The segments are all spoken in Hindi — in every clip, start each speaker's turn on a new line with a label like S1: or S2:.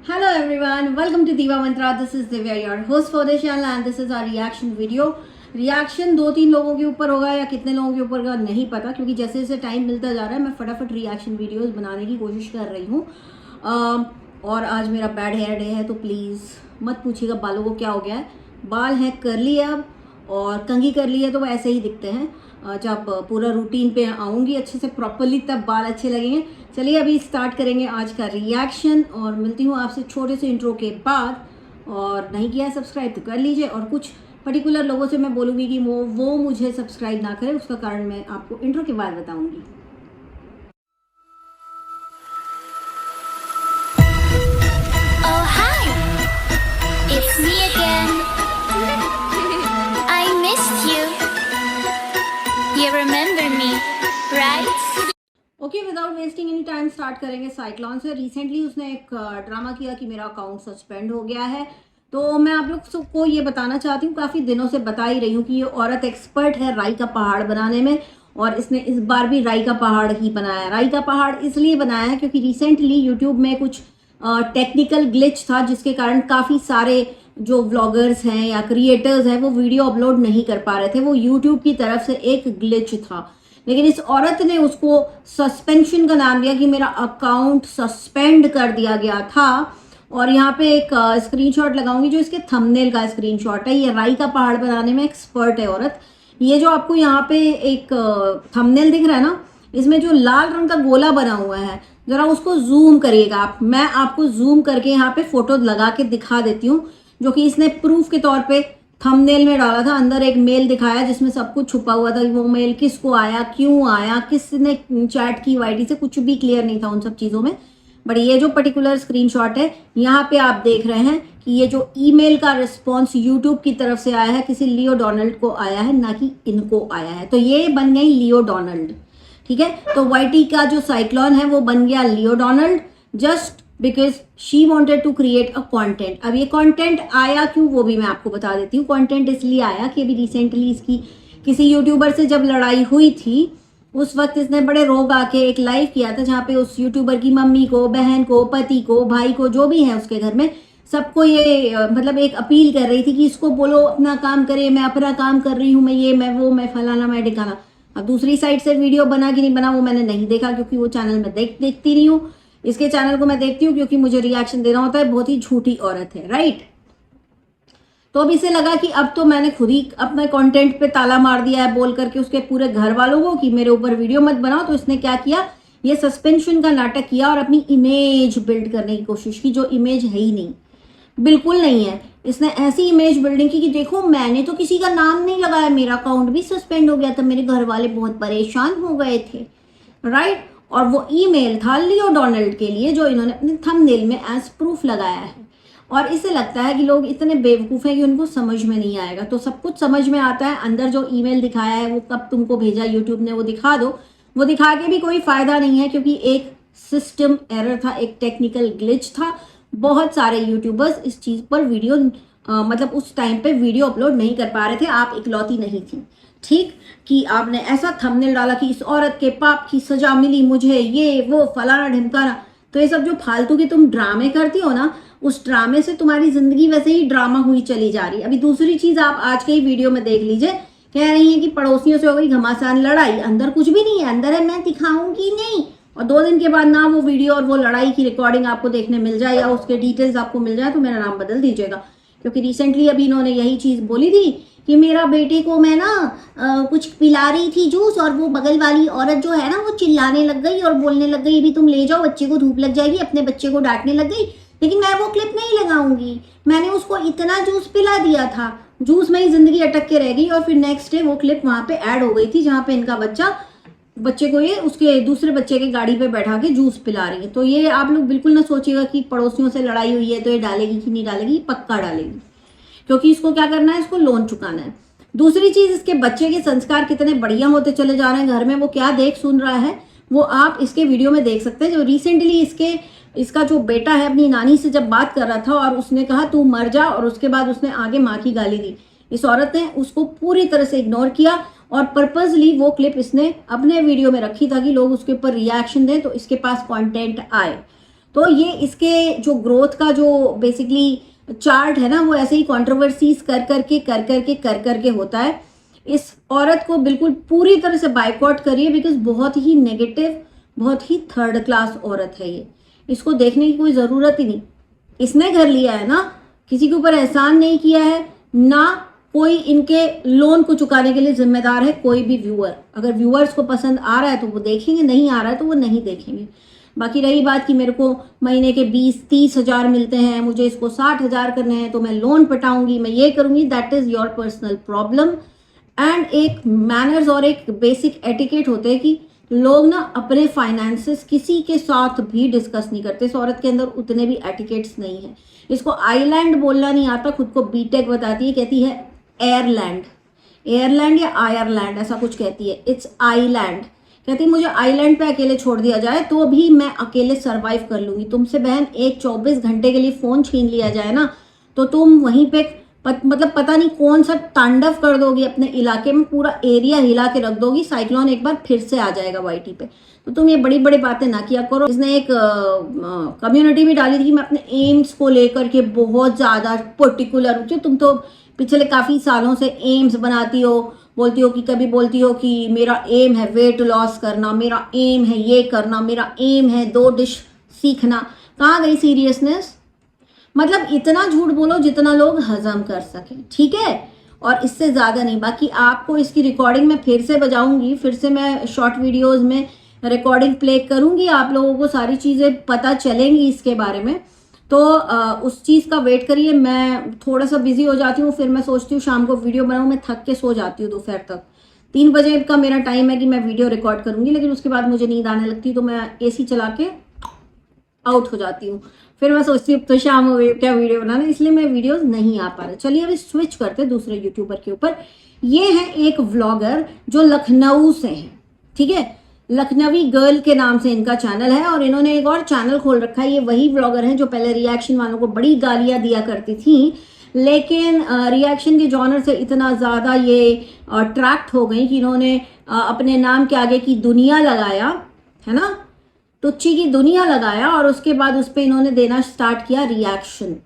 S1: Hello everyone, welcome to Diva Mantra. This is Divya, your host for the channel, and this is our reaction video. Reaction 2-3 लोगों के ऊपर होगा या कितने लोगों के ऊपर होगा नहीं पता, क्योंकि जैसे जैसे टाइम मिलता जा रहा है मैं फटाफट रिएक्शन वीडियोस बनाने की कोशिश कर रही हूँ। और आज मेरा बैड हेयर डे है, तो प्लीज़ मत पूछिएगा बालों को क्या हो गया है। बाल हैं करली अब, और कंघी कर ली है तो वो ऐसे ही दिखते हैं। जब पूरा रूटीन पे आऊँगी अच्छे से प्रॉपरली तब बाल अच्छे लगेंगे। चलिए अभी स्टार्ट करेंगे आज का रिएक्शन, और मिलती हूँ आपसे छोटे से इंट्रो के बाद। और नहीं किया है सब्सक्राइब तो कर लीजिए, और कुछ पर्टिकुलर लोगों से मैं बोलूँगी कि वो मुझे सब्सक्राइब ना करें, उसका कारण मैं आपको इंट्रो के बाद बताऊँगी।
S2: Oh hi, it's me again. I missed you. You remember me, right?
S1: Okay, without wasting any time start करेंगे साइक्लोन से। रिसेंटली उसने एक ड्रामा किया कि मेरा अकाउंट सस्पेंड हो गया है, तो मैं आप लोग सबको ये बताना चाहती हूँ, काफ़ी दिनों से बता ही रही हूँ कि ये औरत एक्सपर्ट है राई का पहाड़ बनाने में, और इसने इस बार भी राई का पहाड़ ही बनाया। राई का पहाड़ इसलिए बनाया है क्योंकि रिसेंटली यूट्यूब में कुछ टेक्निकल ग्लिच था, जिसके कारण काफ़ी सारे जो व्लॉगर्स हैं या क्रिएटर्स हैं वो वीडियो अपलोड नहीं कर पा रहे थे। वो यूट्यूब की तरफ से एक ग्लिच था, लेकिन इस औरत ने उसको सस्पेंशन का नाम दिया कि मेरा अकाउंट सस्पेंड कर दिया गया था। और यहाँ पे एक स्क्रीनशॉट लगाऊंगी जो इसके थंबनेल का स्क्रीनशॉट है। ये राई का पहाड़ बनाने में एक्सपर्ट है औरत। ये जो आपको यहाँ पे एक थंबनेल दिख रहा है ना, इसमें जो लाल रंग का गोला बना हुआ है, जरा उसको जूम करिएगा आप। मैं आपको जूम करके यहाँ पे फोटो लगा के दिखा देती हूँ, जो कि इसने प्रूफ के तौर पे थंबनेल में डाला था। अंदर एक मेल दिखाया जिसमें सब कुछ छुपा हुआ था कि वो मेल किसको आया, क्यों आया, किसने चैट की वाईटी से, कुछ भी क्लियर नहीं था उन सब चीज़ों में। बट ये जो पर्टिकुलर स्क्रीनशॉट है यहाँ पे आप देख रहे हैं कि ये जो ईमेल का रिस्पॉन्स यूट्यूब की तरफ से आया है, किसी लियो डोनाल्ड को आया है, ना कि इनको आया है। तो ये बन गई लियो डोनाल्ड, ठीक है। तो वाईटी का जो साइक्लोन है वो बन गया Leo Donald, just because she wanted to create a content. अब ये कॉन्टेंट आया क्यों वो भी मैं आपको बता देती हूँ। कॉन्टेंट इसलिए आया कि अभी रिसेंटली इसकी किसी यूट्यूबर से जब लड़ाई हुई थी, उस वक्त इसने बड़े रोग आके एक लाइव किया था, जहाँ पे उस यूट्यूबर की मम्मी को, बहन को, पति को, भाई को, जो भी है उसके घर में, सबको ये मतलब एक अपील कर रही थी कि इसको बोलो अपना काम करे, मैं अपना काम कर रही हूँ, मैं ये, मैं वो, मैं फलाना, मैं ढिकाना। अब दूसरी साइड से वीडियो बना कि नहीं बना वो मैंने नहीं देखा, क्योंकि वो चैनल में देखती नहीं हूँ। इसके चैनल को मैं देखती हूँ क्योंकि मुझे रिएक्शन देना होता है। बहुत ही झूठी औरत है, राइट। तो अब इसे लगा कि अब तो मैंने खुद ही अपने कंटेंट पे ताला मार दिया है बोल करके उसके पूरे घर वालों को कि मेरे ऊपर वीडियो मत बनाओ। तो इसने क्या किया, ये सस्पेंशन का नाटक किया और अपनी इमेज बिल्ड करने की कोशिश की, जो इमेज है ही नहीं, बिल्कुल नहीं है। इसने ऐसी इमेज बिल्डिंग की कि देखो मैंने तो किसी का नाम नहीं लगाया, मेरा अकाउंट भी सस्पेंड हो गया था, मेरे घर वाले बहुत परेशान हो गए थे, राइट। और वो ईमेल था लियो डोनाल्ड के लिए, जो इन्होंने अपने थंबनेल में एज प्रूफ लगाया है। और इससे लगता है कि लोग इतने बेवकूफ़ हैं कि उनको समझ में नहीं आएगा। तो सब कुछ समझ में आता है। अंदर जो ईमेल दिखाया है वो कब तुमको भेजा यूट्यूब ने वो दिखा दो। वो दिखा के भी कोई फ़ायदा नहीं है, क्योंकि एक सिस्टम एरर था, एक टेक्निकल ग्लिच था। बहुत सारे यूट्यूबर्स इस चीज़ पर वीडियो मतलब उस टाइम पे वीडियो अपलोड नहीं कर पा रहे थे। आप इकलौती नहीं थी, ठीक, कि आपने ऐसा थंबनेल डाला कि इस औरत के पाप की सजा मिली मुझे, ये वो फलाना ढिमकाना। तो ये सब जो फालतू के तुम ड्रामे करती हो ना, उस ड्रामे से तुम्हारी जिंदगी वैसे ही ड्रामा हुई चली जा रही है। अभी दूसरी चीज आप आज के ही वीडियो में देख लीजिए, कह रही है कि पड़ोसियों से हो गई घमासान लड़ाई, अंदर कुछ भी नहीं है, अंदर है मैं दिखाऊंगी नहीं। और 2 दिन के बाद ना वो वीडियो और वो लड़ाई की रिकॉर्डिंग आपको देखने मिल जाए या उसके डिटेल्स आपको मिल जाए, तो मेरा नाम बदल दीजिएगा। क्योंकि रिसेंटली अभी इन्होंने यही चीज बोली थी कि मेरा बेटे को मैं ना कुछ पिला रही थी जूस, और वो बगल वाली औरत जो है ना वो चिल्लाने लग गई और बोलने लग गई भी तुम ले जाओ, बच्चे को धूप लग जाएगी, अपने बच्चे को डांटने लग गई। लेकिन मैं वो क्लिप नहीं लगाऊंगी, मैंने उसको इतना जूस पिला दिया था, जूस में ही जिंदगी अटक के रह गई। और फिर नेक्स्ट डे वो क्लिप वहां पे ऐड हो गई थी, जहाँ पे इनका बच्चे को ये उसके दूसरे बच्चे के गाड़ी पे बैठा के जूस पिला रही है। तो ये आप लोग बिल्कुल ना सोचिएगा कि पड़ोसियों से लड़ाई हुई है तो ये डालेगी कि नहीं डालेगी, पक्का डालेगी, क्योंकि इसको क्या करना है, इसको लोन चुकाना है। दूसरी चीज, इसके बच्चे के संस्कार कितने बढ़िया होते चले जा रहे हैं घर में, वो क्या देख सुन रहा है वो आप इसके वीडियो में देख सकते हैं। जो रिसेंटली इसका जो बेटा है अपनी नानी से जब बात कर रहा था और उसने कहा तू मर जा, और उसके बाद उसने आगे माँ की गाली दी, इस औरत ने उसको पूरी तरह से इग्नोर किया और पर्पसली वो क्लिप इसने अपने वीडियो में रखी ताकि लोग उसके ऊपर रिएक्शन दें तो इसके पास कंटेंट आए। तो ये इसके जो ग्रोथ का जो बेसिकली चार्ट है ना, वो ऐसे ही कंट्रोवर्सीज कर करके होता है। इस औरत को बिल्कुल पूरी तरह से बाइकआउट करिए, बिकॉज बहुत ही नेगेटिव, बहुत ही थर्ड क्लास औरत है ये। इसको देखने की कोई ज़रूरत ही नहीं। इसने घर लिया है ना, किसी के ऊपर एहसान नहीं किया है ना, कोई इनके लोन को चुकाने के लिए जिम्मेदार है कोई भी व्यूअर। अगर व्यूअर्स को पसंद आ रहा है तो वो देखेंगे, नहीं आ रहा है तो वो नहीं देखेंगे। बाकी रही बात कि मेरे को महीने के 20-30 हज़ार मिलते हैं, मुझे इसको 60 हज़ार करने हैं तो मैं लोन पटाऊंगी, मैं ये करूंगी, that is your personal problem. And एक मैनर्स और एक बेसिक एटिकेट होते हैं कि लोग ना अपने फाइनेंसेस किसी के साथ भी डिस्कस नहीं करते। इस औरत के अंदर उतने भी एटिकेट्स नहीं है। इसको आइलैंड बोलना नहीं आता, खुद को बीटेक बताती है, कहती है एयरलैंड या आयरलैंड ऐसा कुछ कहती है। It's island. कहती मुझे आइलैंड पे अकेले छोड़ दिया जाए तो भी मैं अकेले सरवाइव कर लूंगी। तुमसे बहन एक 24 घंटे के लिए फ़ोन छीन लिया जाए ना, तो तुम वहीं पे मतलब पता नहीं कौन सा तांडव कर दोगी अपने इलाके में, पूरा एरिया हिला के रख दोगी। साइक्लोन एक बार फिर से आ जाएगा वाईटी पे। तो तुम ये बड़ी बड़ी बातें ना किया करो। इसने एक कम्युनिटी भी डाली थी कि मैं अपने एम्स को लेकर के बहुत ज़्यादा पर्टिकुलर हूँ। तुम तो पिछले काफ़ी सालों से एम्स बनाती हो, बोलती हो कि कभी बोलती हो कि मेरा एम है वेट लॉस करना, मेरा एम है ये करना, मेरा एम है 2 डिश सीखना। कहाँ गई सीरियसनेस? मतलब इतना झूठ बोलो जितना लोग हजम कर सकें, ठीक है, और इससे ज़्यादा नहीं। बाकी आपको इसकी रिकॉर्डिंग मैं फिर से बजाऊंगी, फिर से मैं शॉर्ट वीडियोस में रिकॉर्डिंग प्ले करूंगी, आप लोगों को सारी चीज़ें पता चलेंगी इसके बारे में। तो उस चीज़ का वेट करिए। मैं थोड़ा सा बिजी हो जाती हूँ, फिर मैं सोचती हूँ शाम को वीडियो बनाऊँ। मैं थक के सो जाती हूँ दोपहर तक। 3 बजे का मेरा टाइम है कि मैं वीडियो रिकॉर्ड करूँगी, लेकिन उसके बाद मुझे नींद आने लगती, तो मैं AC चला के आउट हो जाती हूँ। फिर मैं सोचती हूँ तो शाम हो गई, क्या वीडियो बनाना, इसलिए मैं वीडियोस नहीं आ पा रहे। चलिए अभी स्विच करते दूसरे यूट्यूबर के ऊपर। ये है एक व्लॉगर जो लखनऊ से है, ठीक है, लखनवी गर्ल के नाम से इनका चैनल है, और इन्होंने एक और चैनल खोल रखा है। ये वही व्लॉगर हैं जो पहले रिएक्शन वालों को बड़ी गालियां दिया करती थी, लेकिन रिएक्शन के जॉनर से इतना ज़्यादा ये अट्रैक्ट हो गई कि इन्होंने अपने नाम के आगे की दुनिया लगाया, है ना, टुच्ची की दुनिया लगाया, और उसके बाद उस पर इन्होंने देना स्टार्ट किया रिएक्शन।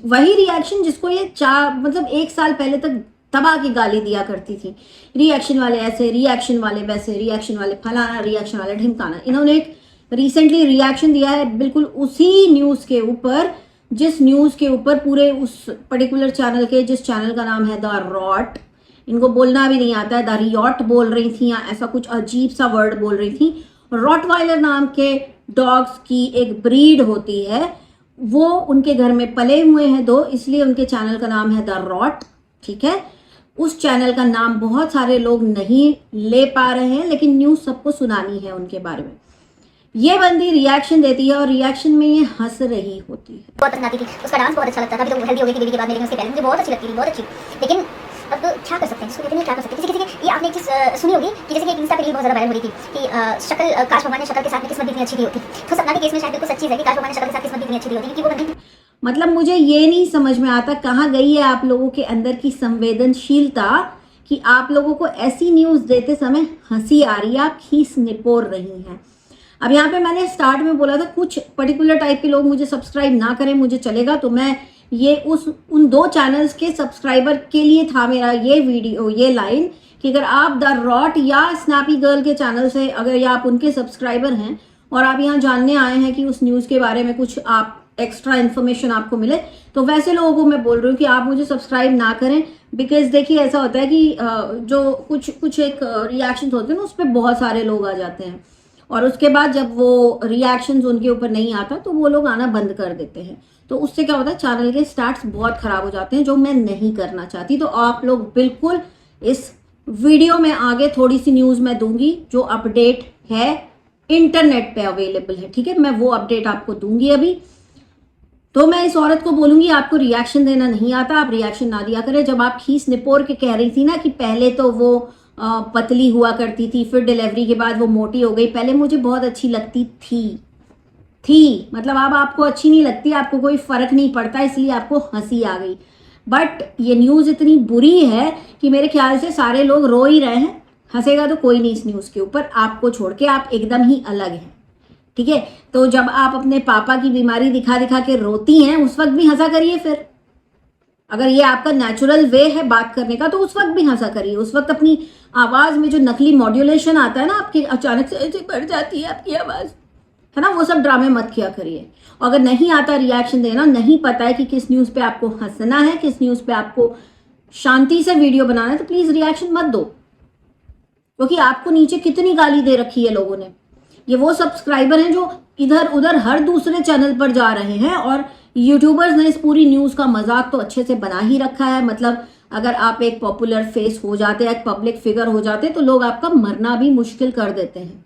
S1: वही रिएक्शन जिसको ये 1 साल पहले तक तबाह की गाली दिया करती थी। रिएक्शन वाले ऐसे, रिएक्शन वाले वैसे, रिएक्शन वाले फलाना, रिएक्शन वाले ढिमकाना। इन्होंने एक रिसेंटली रिएक्शन दिया है बिल्कुल उसी न्यूज़ के ऊपर, जिस न्यूज़ के ऊपर पूरे उस पर्टिकुलर चैनल के, जिस चैनल का नाम है द रॉट, इनको बोलना भी नहीं आता है, द रियॉट बोल रही थी या ऐसा कुछ अजीब सा वर्ड बोल रही थी। रॉटवाइलर नाम के डॉग्स की एक ब्रीड होती है, वो उनके घर में पले हुए हैं 2, इसलिए उनके चैनल का नाम है द रॉट, ठीक है। उस चैनल का नाम बहुत सारे लोग नहीं ले पा रहे हैं, लेकिन न्यूज़ सबको सुनानी है उनके बारे में। ये बंदी रिएक्शन देती है और रिएक्शन में ये हंस रही होती है।
S3: बहुत पसंद आती थी, उसका डांस बहुत अच्छा लगता था। अभी तो हेल्दी हो गई थी बेबी के बाद, लेकिन उसके पहले मुझे बहुत अच्छी लगती थी, बहुत अच्छी। लेकिन अब क्या कर सकते हैं, इसको कहते हैं क्या कर सकते हैं। किसी की ये आपने एक चीज़ सुनी होगी कि जैसे कि एक इंस्टा पे रील बहुत ज़्यादा वायरल हो रही थी कि शक्ल, काश भगवान ने शक्ल के साथ में किस्मत भी इतनी अच्छी दी होती। तो सपना के केस में शायद बिल्कुल सच्ची है कि काश भगवान ने शक्ल के साथ किस्मत भी इतनी अच्छी दी होती, क्योंकि वो बंदी।
S1: मतलब मुझे ये नहीं समझ में आता कहाँ गई है आप लोगों के अंदर की संवेदनशीलता कि आप लोगों को ऐसी न्यूज़ देते समय हंसी आ रही है, आप खीस निपोर रही हैं। अब यहाँ पे मैंने स्टार्ट में बोला था कुछ पर्टिकुलर टाइप के लोग मुझे सब्सक्राइब ना करें मुझे चलेगा, तो मैं ये उन 2 चैनल्स के सब्सक्राइबर के लिए था मेरा ये वीडियो, ये लाइन, कि अगर आप द रॉट या स्नैपी गर्ल के चैनल से, अगर या आप उनके सब्सक्राइबर हैं और आप यहाँ जानने आए हैं कि उस न्यूज़ के बारे में कुछ आप एक्स्ट्रा इन्फॉर्मेशन आपको मिले, तो वैसे लोगों को मैं बोल रही हूँ कि आप मुझे सब्सक्राइब ना करें। बिकॉज देखिए ऐसा होता है कि जो कुछ एक रिएक्शन होते हैं ना, उस पर बहुत सारे लोग आ जाते हैं, और उसके बाद जब वो रिएक्शंस उनके ऊपर नहीं आता तो वो लोग आना बंद कर देते हैं। तो उससे क्या होता है, चैनल के स्टार्ट्स बहुत ख़राब हो जाते हैं, जो मैं नहीं करना चाहती। तो आप लोग बिल्कुल इस वीडियो में आगे थोड़ी सी न्यूज़ मैं दूंगी जो अपडेट है, इंटरनेट पे अवेलेबल है, ठीक है, मैं वो अपडेट आपको दूंगी अभी। तो मैं इस औरत को बोलूँगी आपको रिएक्शन देना नहीं आता, आप रिएक्शन ना दिया करें। जब आप खीस निपोर के कह रही थी ना कि पहले तो वो पतली हुआ करती थी, फिर डिलीवरी के बाद वो मोटी हो गई, पहले मुझे बहुत अच्छी लगती थी मतलब अब आपको अच्छी नहीं लगती, आपको कोई फर्क नहीं पड़ता, इसलिए आपको हंसी आ गई। बट ये न्यूज़ इतनी बुरी है कि मेरे ख्याल से सारे लोग रो ही रहे हैं। हंसेगा तो कोई नहीं इस न्यूज़ के ऊपर, आपको छोड़ के, आप एकदम ही अलग हैं, ठीक है। तो जब आप अपने पापा की बीमारी दिखा दिखा के रोती हैं उस वक्त भी हंसा करिए। फिर अगर ये आपका नेचुरल वे है बात करने का तो उस वक्त भी हंसा करिए। उस वक्त अपनी आवाज में जो नकली मॉड्यूलेशन आता है ना, आपकी अचानक से ऐसे बढ़ जाती है आपकी आवाज, है ना, वो सब ड्रामे मत किया करिए। अगर नहीं आता रिएक्शन देना, नहीं पता है कि किस न्यूज पे आपको हंसना है, किस न्यूज पे आपको शांति से वीडियो बनाना है, तो प्लीज रिएक्शन मत दो, क्योंकि आपको नीचे कितनी गाली दे रखी है लोगों ने। ये वो सब्सक्राइबर हैं जो इधर उधर हर दूसरे चैनल पर जा रहे हैं, और यूट्यूबर्स ने इस पूरी न्यूज का मजाक तो अच्छे से बना ही रखा है। मतलब अगर आप एक पॉपुलर फेस हो जाते, एक पब्लिक फिगर हो जाते, तो लोग आपका मरना भी मुश्किल कर देते हैं।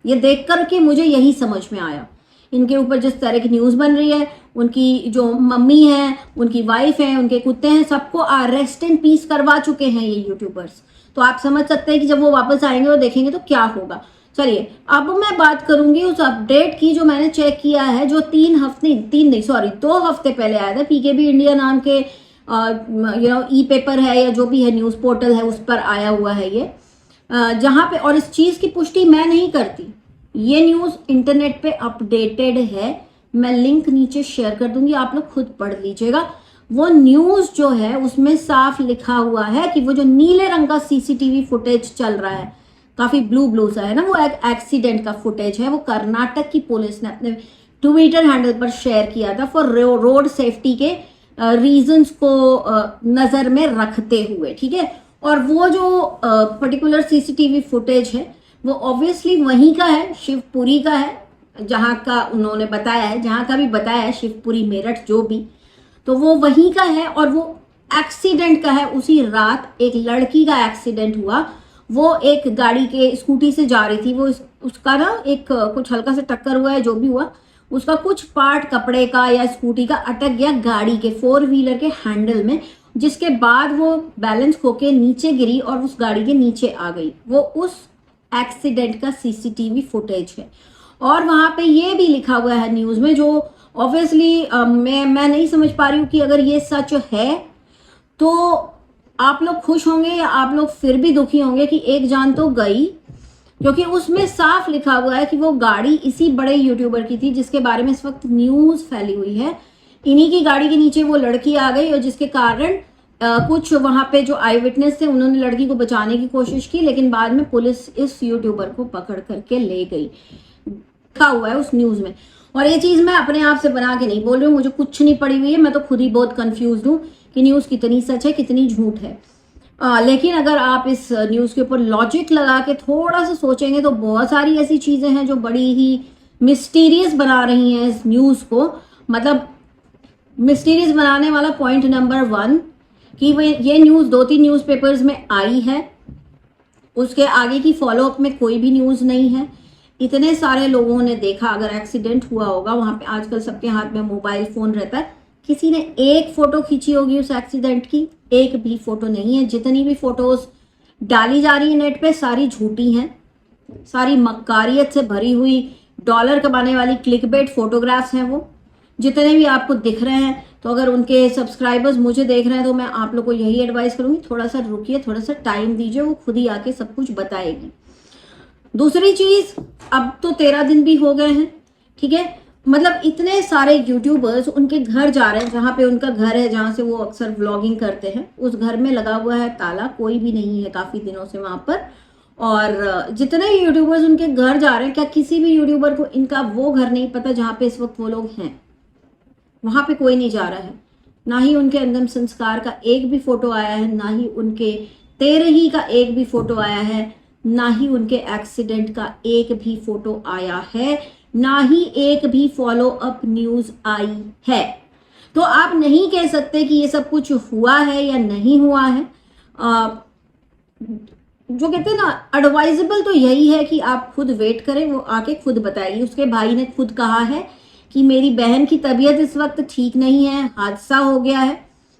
S1: ये देख कर के मुझे यही समझ में आया। इनके ऊपर जिस तरह की न्यूज बन रही है, उनकी जो मम्मी है, उनकी वाइफ है, उनके कुत्ते हैं, सबको अरेस्ट इन पीस करवा चुके हैं ये यूट्यूबर्स। तो आप समझ सकते हैं कि जब वो वापस आएंगे और देखेंगे तो क्या होगा। चलिए अब मैं बात करूंगी उस अपडेट की जो मैंने चेक किया है, जो 2 हफ्ते पहले आया था। पीकेबी इंडिया नाम के ई पेपर है या जो भी है न्यूज पोर्टल है, उस पर आया हुआ है ये, जहां पे, और इस चीज की पुष्टि मैं नहीं करती, ये न्यूज इंटरनेट पे अपडेटेड है। मैं लिंक नीचे शेयर कर दूंगी, आप लोग खुद पढ़ लीजिएगा। वो न्यूज जो है उसमें साफ लिखा हुआ है कि वो जो नीले रंग का सीसीटीवी फुटेज चल रहा है, काफी ब्लू सा है ना, वो एक एक्सीडेंट का फुटेज है। वो कर्नाटक की पुलिस ने अपने ट्विटर हैंडल पर शेयर किया था फॉर रोड सेफ्टी के रीजंस को नजर में रखते हुए, ठीक है। और वो जो पर्टिकुलर सीसीटीवी फुटेज है वो ऑब्वियसली वहीं का है, शिवपुरी का है, जहां का उन्होंने बताया है, जहां का भी बताया है, शिवपुरी मेरठ जो भी, तो वो वहीं का है। और वो एक्सीडेंट का है। उसी रात एक लड़की का एक्सीडेंट हुआ। वो एक गाड़ी के स्कूटी से जा रही थी, वो उसका ना एक कुछ हल्का सा टक्कर हुआ है, जो भी हुआ, उसका कुछ पार्ट कपड़े का या स्कूटी का अटक गया गाड़ी के 4 व्हीलर के हैंडल में, जिसके बाद वो बैलेंस खो के नीचे गिरी और उस गाड़ी के नीचे आ गई। वो उस एक्सीडेंट का सीसीटीवी फुटेज है। और वहां पे ये भी लिखा हुआ है न्यूज में, जो ऑब्वियसली मैं नहीं समझ पा रही हूँ कि अगर ये सच है तो आप लोग खुश होंगे या आप लोग फिर भी दुखी होंगे कि एक जान तो गई, क्योंकि उसमें साफ लिखा हुआ है कि वो गाड़ी इसी बड़े यूट्यूबर की थी जिसके बारे में इस वक्त न्यूज फैली हुई है। इन्हीं की गाड़ी के नीचे वो लड़की आ गई, और जिसके कारण कुछ वहां पे जो आई विटनेस थे उन्होंने लड़की को बचाने की कोशिश की, लेकिन बाद में पुलिस इस यूट्यूबर को पकड़ करके ले गई। लिखा हुआ है उस न्यूज में। और ये चीज मैं अपने आप से बना के नहीं बोल रही हूँ, मुझे कुछ नहीं पड़ी हुई है, मैं तो खुद ही बहुत कंफ्यूज हूँ कि न्यूज कितनी सच है कितनी झूठ है। लेकिन अगर आप इस न्यूज के ऊपर लॉजिक लगा के थोड़ा सा सोचेंगे तो बहुत सारी ऐसी चीजें हैं जो बड़ी ही मिस्टीरियस बना रही हैं इस न्यूज को। मतलब मिस्टीरियस बनाने वाला पॉइंट नंबर 1 कि ये न्यूज 2-3 न्यूज़पेपर्स में आई है, उसके आगे की फॉलोअप में कोई भी न्यूज नहीं है। इतने सारे लोगों ने देखा, अगर एक्सीडेंट हुआ होगा वहां पे आजकल सबके हाथ में मोबाइल फोन रहता है, किसी ने एक फोटो खींची होगी उस एक्सीडेंट की? एक भी फोटो नहीं है। जितनी भी फोटोज डाली जा रही है नेट पे सारी झूठी हैं, सारी मक्कारियत से भरी हुई डॉलर कमाने वाली क्लिकबेट फोटोग्राफ्स हैं वो, जितने भी आपको दिख रहे हैं। तो अगर उनके सब्सक्राइबर्स मुझे देख रहे हैं तो मैं आप लोग को यही एडवाइस करूंगी, थोड़ा सा रुकिए, थोड़ा सा टाइम दीजिए, वो खुद ही आके सब कुछ बताएगी। दूसरी चीज, अब तो 13 दिन भी हो गए हैं, ठीक है। मतलब इतने सारे यूट्यूबर्स उनके घर जा रहे हैं, जहाँ पे उनका घर है, जहाँ से वो अक्सर व्लॉगिंग करते हैं, उस घर में लगा हुआ है ताला, कोई भी नहीं है काफी दिनों से वहां पर। और जितने यूट्यूबर्स उनके घर जा रहे हैं, क्या किसी भी यूट्यूबर को इनका वो घर नहीं पता जहाँ पे इस वक्त वो लोग हैं? वहां पे कोई नहीं जा रहा है, ना ही उनके अंतिम संस्कार का एक भी फोटो आया है, ना ही उनके तेरही का एक भी फोटो आया है, ना ही उनके एक्सीडेंट का एक भी फोटो आया है, ना ही एक भी फॉलो अप न्यूज आई है। तो आप नहीं कह सकते कि ये सब कुछ हुआ है या नहीं हुआ है। जो कहते हैं ना, एडवाइजेबल तो यही है कि आप खुद वेट करें, वो आके खुद बताएगी। उसके भाई ने खुद कहा है कि मेरी बहन की तबीयत इस वक्त ठीक नहीं है, हादसा हो गया है।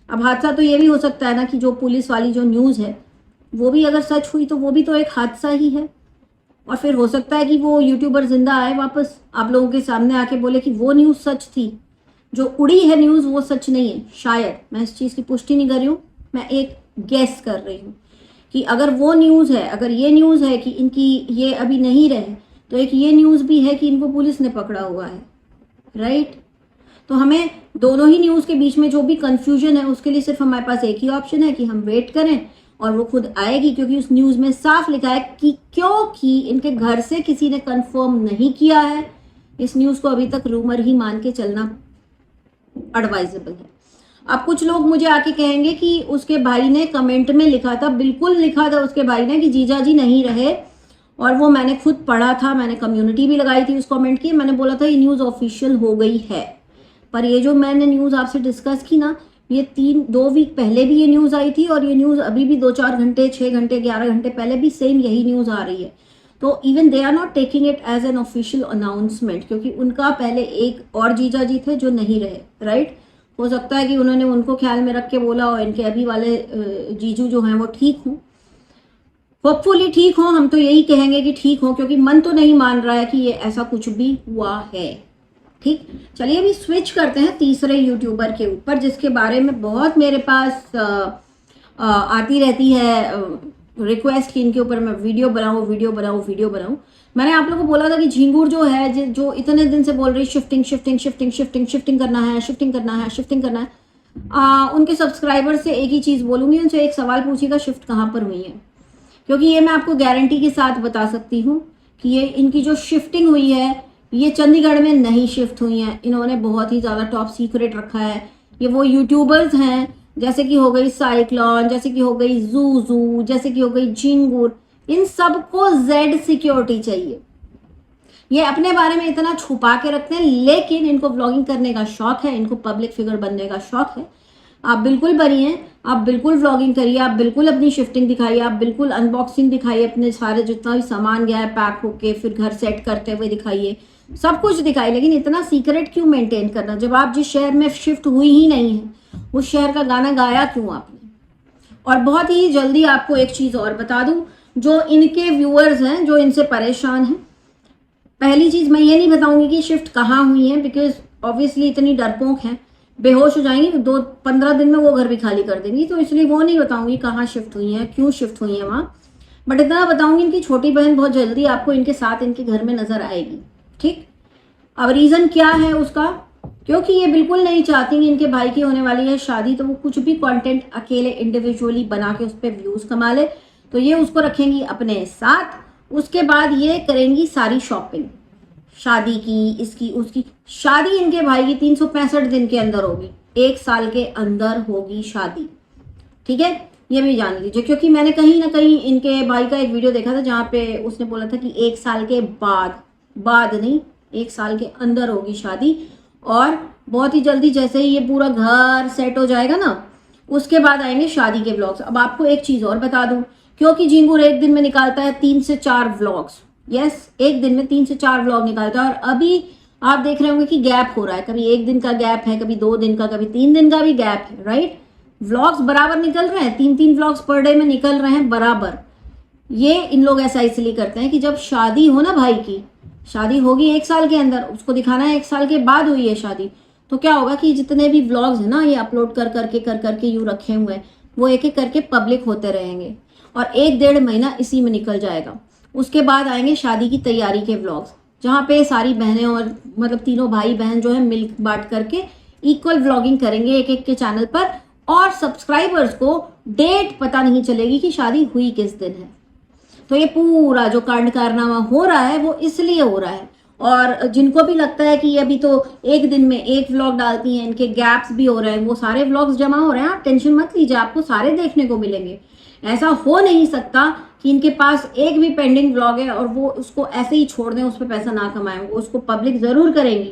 S1: अब हादसा तो ये भी हो सकता है ना कि जो पुलिस वाली जो न्यूज़ है वो भी अगर सच हुई तो वो भी तो एक हादसा ही है। और फिर हो सकता है कि वो यूट्यूबर जिंदा आए वापस, आप लोगों के सामने आके बोले कि वो न्यूज़ सच थी, जो उड़ी है न्यूज़ वो सच नहीं है। शायद, मैं इस चीज़ की पुष्टि नहीं कर रही हूँ, मैं एक गेस कर रही हूँ कि अगर वो न्यूज़ है, अगर ये न्यूज़ है कि इनकी ये अभी नहीं रहे, तो एक ये न्यूज़ भी है कि इनको पुलिस ने पकड़ा हुआ है, राइट। तो हमें दोनों ही न्यूज़ के बीच में जो भी कंफ्यूजन है उसके लिए सिर्फ हमारे पास एक ही ऑप्शन है कि हम वेट करें और वो खुद आएगी, क्योंकि उस न्यूज़ में साफ लिखा है कि क्योंकि इनके घर से किसी ने कंफर्म नहीं किया है, इस न्यूज़ को अभी तक रूमर ही मान के चलना एडवाइजेबल है। अब कुछ लोग मुझे आके कहेंगे कि उसके भाई ने कमेंट में लिखा था, बिल्कुल लिखा था उसके भाई ने कि जीजा जी नहीं रहे, और वो मैंने खुद पढ़ा था, मैंने कम्युनिटी भी लगाई थी उस कमेंट की। मैंने बोला था ये न्यूज़ ऑफिशियल हो गई है, पर ये जो मैंने न्यूज़ आपसे डिस्कस की ना, ये 2 वीक पहले भी ये न्यूज़ आई थी और ये न्यूज़ अभी भी 2-4 घंटे, 6 घंटे, 11 घंटे पहले भी सेम यही न्यूज़ आ रही है। तो even they are not taking it as an official announcement, क्योंकि उनका पहले एक और जीजा जी थे जो नहीं रहे, राइट। हो सकता है कि उन्होंने उनको ख्याल में रख के बोला और इनके अभी वाले जीजू जो हैं वो ठीक हों, होपफुली ठीक हों। हम तो यही कहेंगे कि ठीक हों, क्योंकि मन तो नहीं मान रहा है कि ये ऐसा कुछ भी हुआ है, ठीक। चलिए अभी स्विच करते हैं तीसरे यूट्यूबर के ऊपर, जिसके बारे में बहुत मेरे पास आती रहती है रिक्वेस्ट कि इनके ऊपर मैं वीडियो बनाऊं। मैंने आप लोगों को बोला था कि झिंगुर जो है, जो इतने दिन से बोल रही शिफ्टिंग करना है, उनके सब्सक्राइबर से एक ही चीज़ बोलूँगी, उनसे एक सवाल पूछिएगा, शिफ्ट कहाँ पर हुई है। क्योंकि ये मैं आपको गारंटी के साथ बता सकती हूँ कि ये इनकी जो शिफ्टिंग हुई है, ये चंडीगढ़ में नहीं शिफ्ट हुई हैं। इन्होंने बहुत ही ज़्यादा टॉप सीक्रेट रखा है। ये वो यूट्यूबर्स हैं जैसे कि हो गई साइक्लोन, जैसे कि हो गई जूजू, जैसे कि हो गई झिंगुर, इन सबको जेड सिक्योरिटी चाहिए। ये अपने बारे में इतना छुपा के रखते हैं, लेकिन इनको व्लॉगिंग करने का शौक है, इनको पब्लिक फिगर बनने का शौक है। आप बिल्कुल बनिए, आप बिल्कुल व्लॉगिंग करिए, आप बिल्कुल अपनी शिफ्टिंग दिखाइए, आप बिल्कुल अनबॉक्सिंग दिखाइए, अपने सारे जितना भी सामान गया है पैक होके फिर घर सेट करते हुए दिखाइए, सब कुछ दिखाइए। लेकिन इतना सीक्रेट क्यों मेंटेन करना, जब आप जिस शहर में शिफ्ट हुई ही नहीं है उस शहर का गाना गाया क्यों आपने। और बहुत ही जल्दी आपको एक चीज़ और बता दूं, जो इनके व्यूअर्स हैं जो इनसे परेशान हैं, पहली चीज़ मैं ये नहीं बताऊंगी कि शिफ्ट कहाँ हुई है, बिकॉज ऑब्वियसली इतनी डरपोक हैं, बेहोश हो जाएंगी, 2-15 दिन में वो घर भी खाली कर देंगी, तो इसलिए वो नहीं बताऊंगी कहाँ शिफ्ट हुई हैं, क्यों शिफ्ट हुई हैं वहाँ। बट इतना बताऊंगी इनकी छोटी बहन बहुत जल्दी आपको इनके साथ इनके घर में नजर आएगी, ठीक। अब रीज़न क्या है उसका, क्योंकि ये बिल्कुल नहीं चाहती कि इनके भाई की होने वाली है शादी, तो वो कुछ भी कंटेंट अकेले इंडिविजुअली बना के उस पर व्यूज़ कमा ले, तो ये उसको रखेंगी अपने साथ। उसके बाद ये करेंगी सारी शॉपिंग शादी की, इसकी उसकी। शादी इनके भाई की 365 दिन के अंदर होगी, 1 साल के अंदर होगी शादी, ठीक है, ये भी जान लीजिए। क्योंकि मैंने कहीं ना कहीं इनके भाई का एक वीडियो देखा था जहाँ पे उसने बोला था कि 1 साल के बाद नहीं, 1 साल के अंदर होगी शादी। और बहुत ही जल्दी जैसे ही ये पूरा घर सेट हो जाएगा ना, उसके बाद आएंगे शादी के व्लॉग्स। अब आपको एक चीज़ और बता दूं, क्योंकि झिंगुर एक दिन में निकालता है 3 से 4 व्लॉग्स, यस, एक दिन में 3 से 4 व्लॉग निकालता है। और अभी आप देख रहे होंगे कि गैप हो रहा है, कभी 1 दिन का गैप है, कभी 2 दिन का, कभी 3 दिन का भी गैप है, राइट। व्लॉग्स बराबर निकल रहे हैं, 3-3 व्लॉग्स पर डे में निकल रहे हैं बराबर। ये इन लोग ऐसा इसलिए करते हैं कि जब शादी हो ना, भाई की शादी होगी 1 साल के अंदर, उसको दिखाना है 1 साल के बाद हुई है शादी, तो क्या होगा कि जितने भी व्लॉग्स है ना, ये अपलोड कर करके यूँ रखे हुए हैं, वो एक एक करके पब्लिक होते रहेंगे और 1-1.5 महीना इसी में निकल जाएगा। उसके बाद आएंगे शादी की तैयारी के व्लॉग्स, जहाँ पे सारी बहनें और मतलब तीनों भाई बहन जो है मिल बांट करके इक्वल व्लॉगिंग करेंगे एक एक के चैनल पर, और सब्सक्राइबर्स को डेट पता नहीं चलेगी कि शादी हुई किस दिन है। तो ये पूरा जो कांड कारनामा हो रहा है वो इसलिए हो रहा है। और जिनको भी लगता है कि अभी तो एक दिन में 1 व्लॉग डालती हैं, इनके गैप्स भी हो रहे हैं, वो सारे व्लॉग्स जमा हो रहे हैं, आप टेंशन मत लीजिए, आपको सारे देखने को मिलेंगे। ऐसा हो नहीं सकता कि इनके पास एक भी पेंडिंग व्लॉग है और वो उसको ऐसे ही छोड़ दें, उस पर पैसा ना कमाएं। वो उसको पब्लिक ज़रूर करेंगी,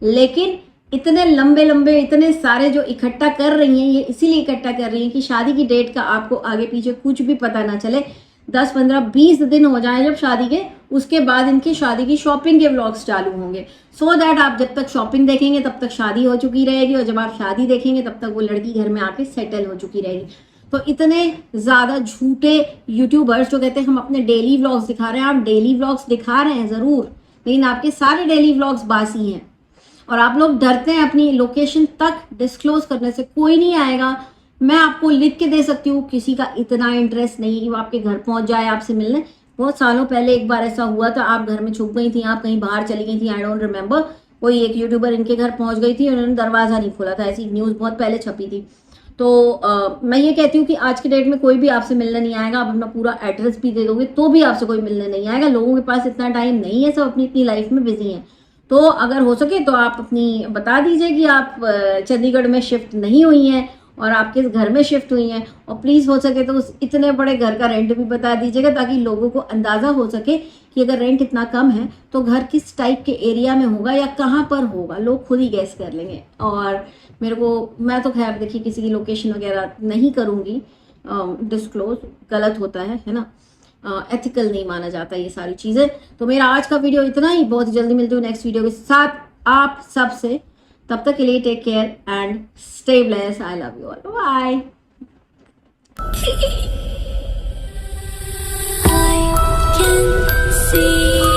S1: लेकिन इतने लंबे इतने सारे जो इकट्ठा कर रही हैं, ये इसीलिए इकट्ठा कर रही हैं कि शादी की डेट का आपको आगे पीछे कुछ भी पता ना चले। 10, 15, 20 दिन हो जाए जब शादी के, उसके बाद इनकी शादी की शॉपिंग के व्लॉग्स चालू होंगे, सो दैट आप जब तक शॉपिंग देखेंगे तब तक शादी हो चुकी रहेगी, और जब आप शादी देखेंगे तब तक वो लड़की घर में आके सेटल हो चुकी रहेगी। तो इतने ज़्यादा झूठे यूट्यूबर्स जो कहते हैं हम अपने डेली व्लॉग्स दिखा रहे हैं, आप डेली व्लॉग्स दिखा रहे हैं ज़रूर, लेकिन आपके सारे डेली व्लॉग्स बासी हैं और आप लोग डरते हैं अपनी लोकेशन तक डिस्क्लोज करने से। कोई नहीं आएगा, मैं आपको लिख के दे सकती हूँ, किसी का इतना इंटरेस्ट नहीं कि वो आपके घर पहुंच जाए आपसे मिलने, बहुत सालों पहले एक बार ऐसा हुआ था, आप घर में छुप गई थी, आप कहीं बाहर चली गई थी, आई डोंट रिमेम्बर, कोई एक यूट्यूबर इनके घर पहुंच गई थी, उन्होंने दरवाजा नहीं खोला था, ऐसी न्यूज़ बहुत पहले छपी थी। तो मैं ये कहती हूँ कि आज के डेट में कोई भी आपसे मिलने नहीं आएगा, आप अपना पूरा एड्रेस भी दे दोगे तो भी आपसे कोई मिलने नहीं आएगा। लोगों के पास इतना टाइम नहीं है, सब अपनी अपनी लाइफ में बिजी हैं। तो अगर हो सके तो आप अपनी बता दीजिए कि आप चंडीगढ़ में शिफ्ट नहीं हुई हैं और आप किस घर में शिफ्ट हुई हैं, और प्लीज़ हो सके तो उस इतने बड़े घर का रेंट भी बता दीजिएगा, ताकि लोगों को अंदाज़ा हो सके कि अगर रेंट इतना कम है तो घर किस टाइप के एरिया में होगा या कहाँ पर होगा, लोग खुद ही गैस कर लेंगे। और मैं तो खैर देखिए किसी की लोकेशन वगैरह नहीं करूँगी डिस्क्लोज, गलत होता है ना, एथिकल नहीं माना जाता ये सारी चीज़ें। तो मेरा आज का वीडियो इतना ही, बहुत जल्दी मिलती हूँ नेक्स्ट वीडियो के साथ आप सबसे, तब तक के लिए take care and stay blessed, I love you all, bye.
S2: I can see